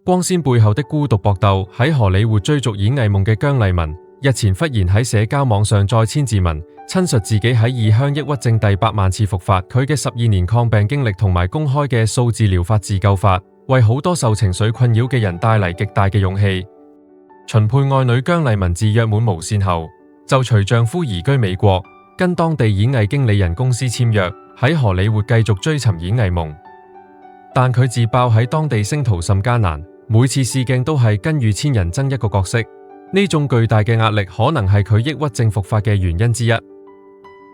光鮮背後的孤獨搏鬥，喺荷里活追逐演藝夢嘅姜麗文，日前忽然喺社交網上再簽自文，親述自己喺異鄉抑鬱症第8萬次復發，佢嘅12年抗病經歷同埋公開嘅數字療法自救法，為好多受情緒困擾嘅人帶嚟極大嘅勇氣。秦沛愛女姜麗文自約滿無線後，就隨丈夫移居美國，跟當地演藝經理人公司簽約，喺荷里活繼續追尋演藝夢。但佢自爆喺當地星途甚艱難，每次試鏡都係跟逾千人爭一個角色，呢種巨大嘅壓力可能係佢抑鬱症復發嘅原因之一。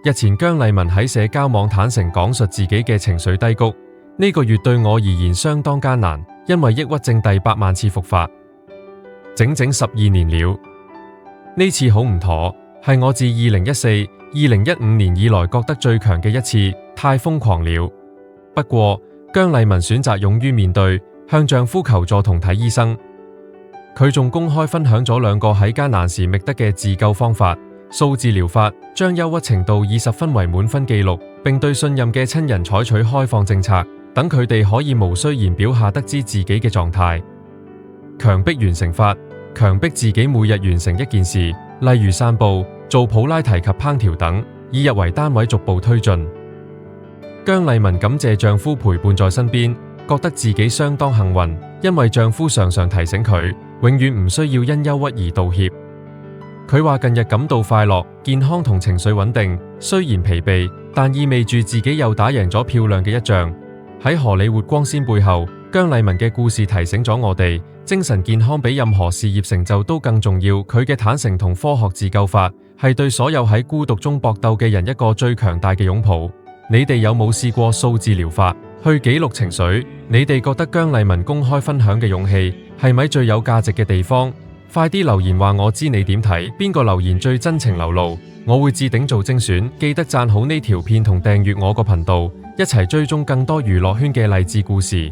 日前姜麗文喺社交網坦誠講述自己嘅情緒低谷，呢個月對我而言相當艱難，因為抑鬱症第8萬次復發，整整12年了。呢次好唔妥，係我自2014、2015年以來覺得最強嘅一次，太瘋狂了。不過姜麗文選擇勇於面對，向丈夫求助同睇醫生。佢仲公開分享咗2個喺艱難時覓得嘅自救方法：數字療法，將憂鬱程度以10分為滿分記錄，並對信任嘅親人採取開放政策，等佢哋可以無需言表下得知自己嘅狀態。強迫完成法，強迫自己每日完成一件事，例如散步、做普拉提及烹調等，以日為單位逐步推進。姜麗文感謝丈夫陪伴在身邊，覺得自己相當幸運，因為丈夫常常提醒佢，永遠唔需要因憂鬱而道歉。佢話近日感到快樂、健康同情緒穩定，雖然疲憊，但意味住自己又打贏咗漂亮嘅一仗。喺荷里活光鮮背後，姜麗文嘅故事提醒咗我哋，精神健康比任何事業成就都更重要。佢嘅坦誠同科學自救法，係對所有喺孤獨中搏鬥嘅人一個最強大嘅擁抱。你哋有冇試過數字療法去記錄情緒？你哋覺得姜麗文公開分享嘅勇氣係咪最有價值嘅地方？快啲留言話我知你點睇，邊個留言最真情流露，我會置頂做精選。記得讚好呢條片同訂閱我個頻道，一齊追蹤更多娛樂圈嘅勵志故事。